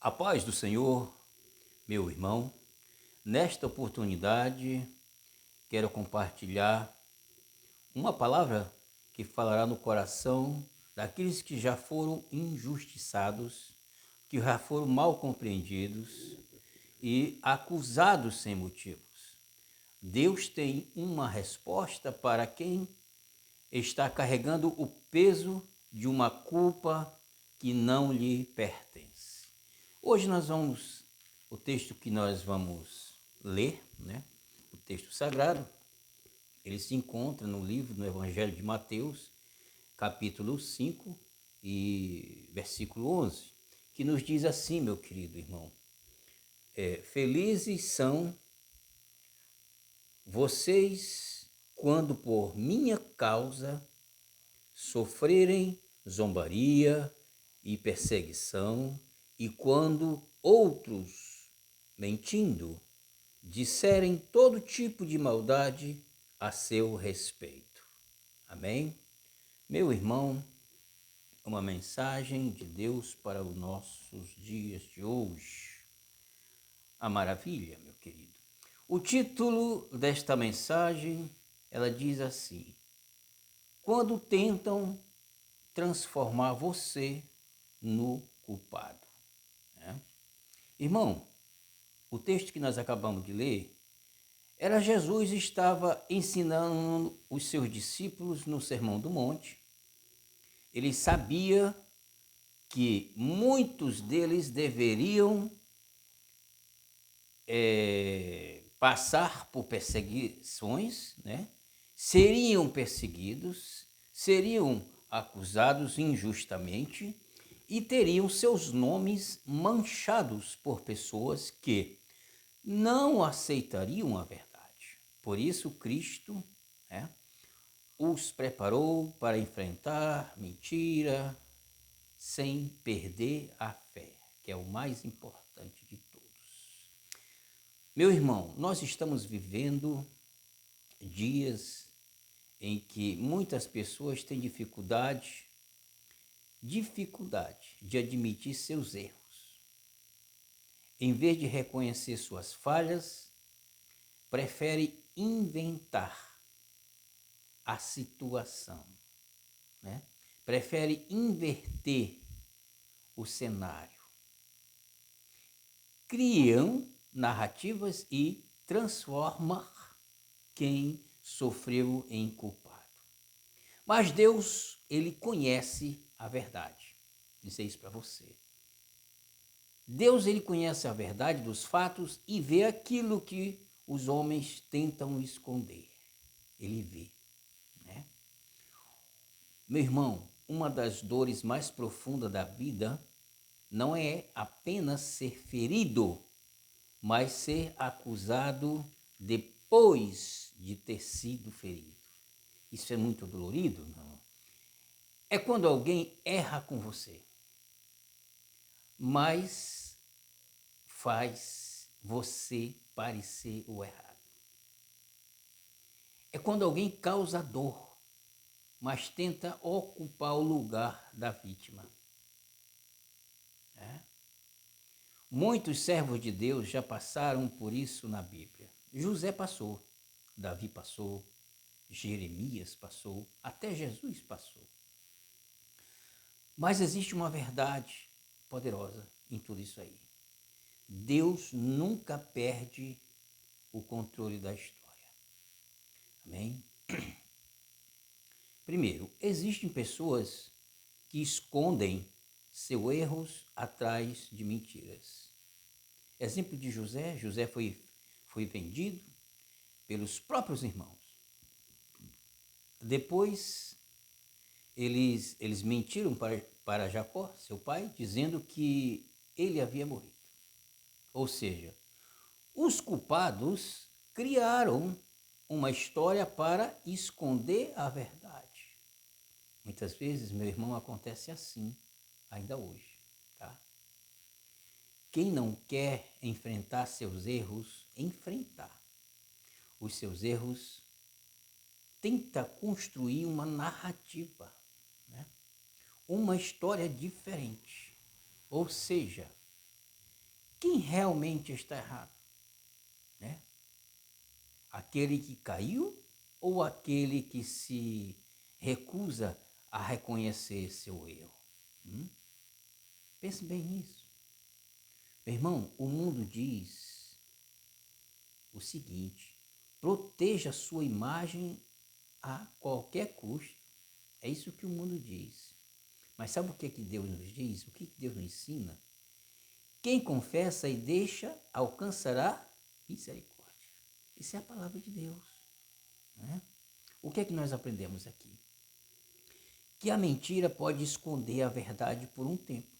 A paz do Senhor, meu irmão. Nesta oportunidade, quero compartilhar uma palavra que falará no coração daqueles que já foram injustiçados, que já foram mal compreendidos e acusados sem motivos. Deus tem uma resposta para quem está carregando o peso de uma culpa que não lhe pertence. Hoje o texto que nós vamos ler, o texto sagrado, ele se encontra no Evangelho de Mateus, capítulo 5 e versículo 11, que nos diz assim, meu querido irmão: felizes são vocês quando por minha causa sofrerem zombaria e perseguição, e quando outros, mentindo, disserem todo tipo de maldade a seu respeito. Amém? Meu irmão, uma mensagem de Deus para os nossos dias de hoje. A maravilha, meu querido. O título desta mensagem, ela diz assim: quando tentam transformar você no culpado. Irmão, o texto que nós acabamos de ler era Jesus estava ensinando os seus discípulos no Sermão do Monte. Ele sabia que muitos deles deveriam passar por perseguições, seriam perseguidos, seriam acusados injustamente e teriam seus nomes manchados por pessoas que não aceitariam a verdade. Por isso, Cristo os preparou para enfrentar mentira sem perder a fé, que é o mais importante de todos. Meu irmão, nós estamos vivendo dias em que muitas pessoas têm dificuldade de admitir seus erros. Em vez de reconhecer suas falhas, prefere inventar a situação, prefere inverter o cenário. Criam narrativas e transformam quem sofreu em culpado. Mas Deus, ele conhece a verdade. Dizer isso para você. Deus, ele conhece a verdade dos fatos e vê aquilo que os homens tentam esconder. Ele vê, Meu irmão, uma das dores mais profundas da vida não é apenas ser ferido, mas ser acusado depois de ter sido ferido. Isso é muito dolorido, não? É quando alguém erra com você, mas faz você parecer o errado. É quando alguém causa dor, mas tenta ocupar o lugar da vítima. Muitos servos de Deus já passaram por isso na Bíblia. José passou, Davi passou, Jeremias passou, até Jesus passou. Mas existe uma verdade poderosa em tudo isso aí. Deus nunca perde o controle da história. Amém? Primeiro, existem pessoas que escondem seus erros atrás de mentiras. Exemplo de José: José foi vendido pelos próprios irmãos. Depois, eles mentiram para Jacó, seu pai, dizendo que ele havia morrido. Ou seja, os culpados criaram uma história para esconder a verdade. Muitas vezes, meu irmão, acontece assim, ainda hoje. Quem não quer enfrentar seus erros, enfrentar os seus erros, tenta construir uma narrativa, uma história diferente. Ou seja, quem realmente está errado, né? Aquele que caiu ou aquele que se recusa a reconhecer seu erro? Hum? Pense bem nisso. Meu irmão, o mundo diz o seguinte: proteja a sua imagem a qualquer custo. É isso que o mundo diz. Mas sabe o que Deus nos diz? O que Deus nos ensina? Quem confessa e deixa alcançará misericórdia. Isso é a palavra de Deus. Né? O que é que nós aprendemos aqui? Que a mentira pode esconder a verdade por um tempo,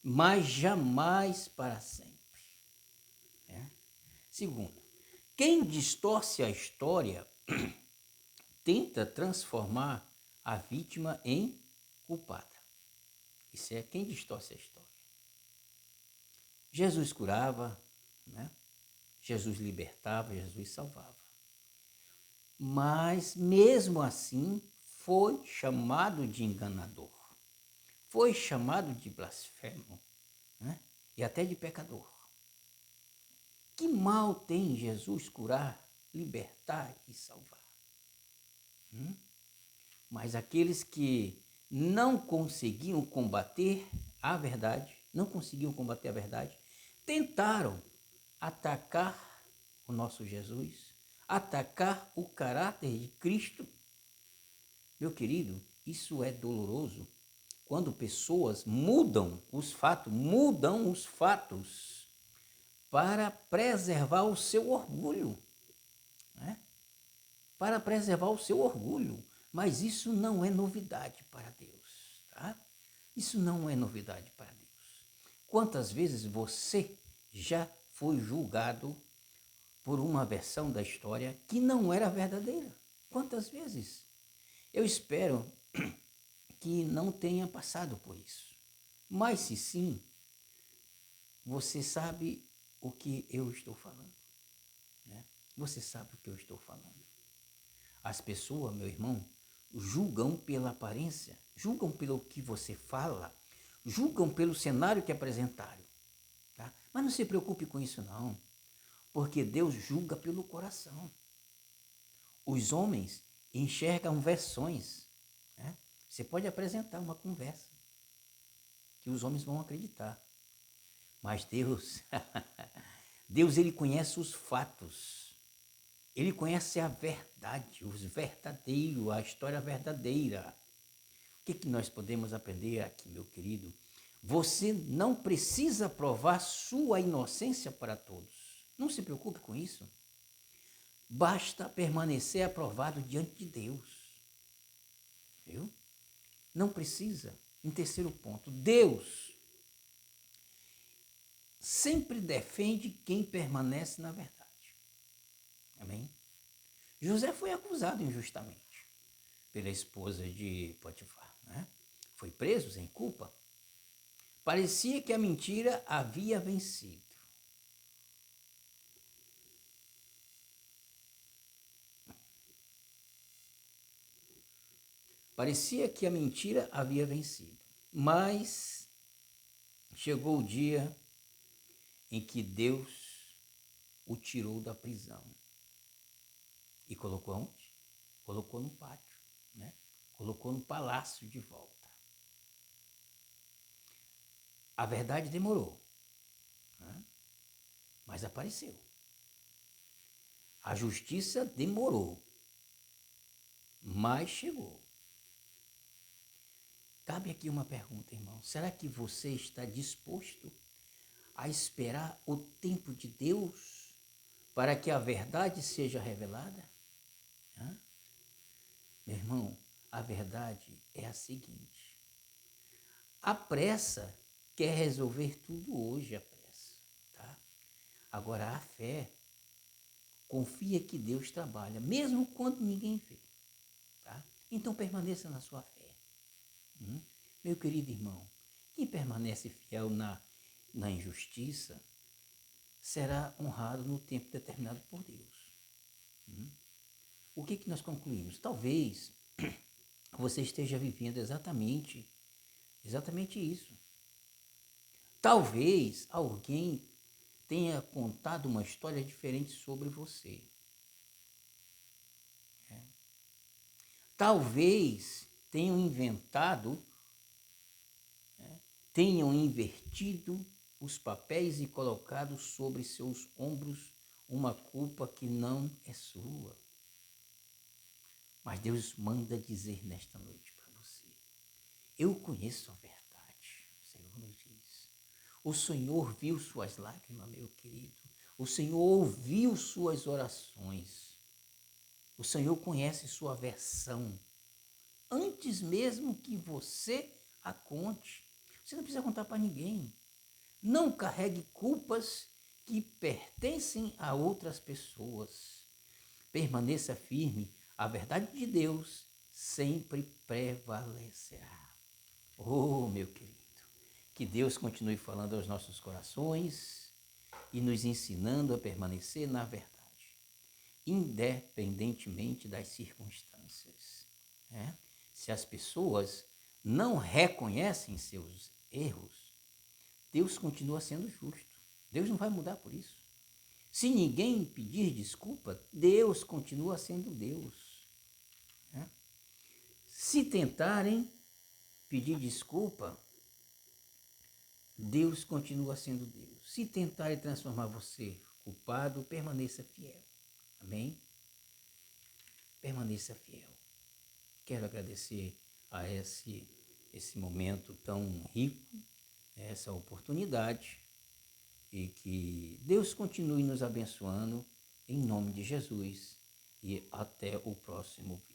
mas jamais para sempre. Né? Segundo, quem distorce a história tenta transformar a vítima em culpada. Isso é quem distorce a história. Jesus curava, né? Jesus libertava, Jesus salvava. Mas, mesmo assim, foi chamado de enganador, foi chamado de blasfemo, né? E até de pecador. Que mal tem Jesus curar, libertar e salvar? Mas aqueles que não conseguiam combater a verdade, tentaram atacar o nosso Jesus, atacar o caráter de Cristo. Meu querido, isso é doloroso quando pessoas mudam os fatos para preservar o seu orgulho, né? Para preservar o seu orgulho. Mas isso não é novidade para Deus, tá? Isso não é novidade para Deus. Quantas vezes você já foi julgado por uma versão da história que não era verdadeira? Quantas vezes? Eu espero que não tenha passado por isso. Mas se sim, você sabe o que eu estou falando, né? Você sabe o que eu estou falando. As pessoas, meu irmão, julgam pela aparência, julgam pelo que você fala, julgam pelo cenário que apresentaram, tá? Mas não se preocupe com isso não, porque Deus julga pelo coração. Os homens enxergam versões, né? Você pode apresentar uma conversa que os homens vão acreditar, mas Deus, Deus ele conhece os fatos, ele conhece a verdade, os verdadeiros, a história verdadeira. O que nós podemos aprender aqui, meu querido? Você não precisa provar sua inocência para todos. Não se preocupe com isso. Basta permanecer aprovado diante de Deus. Viu? Não precisa. Em terceiro ponto, Deus sempre defende quem permanece na verdade. Amém? José foi acusado injustamente pela esposa de Potifar, né? Foi preso sem culpa. Parecia que a mentira havia vencido. Parecia que a mentira havia vencido. Mas chegou o dia em que Deus o tirou da prisão. E colocou onde? Colocou no pátio, né? Colocou no palácio de volta. A verdade demorou, né? Mas apareceu. A justiça demorou, mas chegou. Cabe aqui uma pergunta, irmão. Será que você está disposto a esperar o tempo de Deus para que a verdade seja revelada? Hã? Meu irmão, a verdade é a seguinte: a pressa quer resolver tudo hoje, a pressa, tá? Agora a fé confia que Deus trabalha, mesmo quando ninguém vê, tá? Então permaneça na sua fé. Meu querido irmão, quem permanece fiel na injustiça será honrado no tempo determinado por Deus. O que nós concluímos? Talvez você esteja vivendo exatamente isso. Talvez alguém tenha contado uma história diferente sobre você. Talvez tenham invertido os papéis e colocado sobre seus ombros uma culpa que não é sua. Mas Deus manda dizer nesta noite para você: eu conheço a verdade, o Senhor nos diz. O Senhor viu suas lágrimas, meu querido. O Senhor ouviu suas orações. O Senhor conhece sua versão. Antes mesmo que você a conte. Você não precisa contar para ninguém. Não carregue culpas que pertencem a outras pessoas. Permaneça firme. A verdade de Deus sempre prevalecerá. Oh, meu querido, que Deus continue falando aos nossos corações e nos ensinando a permanecer na verdade, independentemente das circunstâncias. Né? Se as pessoas não reconhecem seus erros, Deus continua sendo justo. Deus não vai mudar por isso. Se ninguém pedir desculpa, Deus continua sendo Deus. Né? Se tentarem pedir desculpa, Deus continua sendo Deus. Se tentarem transformar você culpado, permaneça fiel. Amém? Permaneça fiel. Quero agradecer a esse momento tão rico, essa oportunidade, e que Deus continue nos abençoando em nome de Jesus e até o próximo vídeo.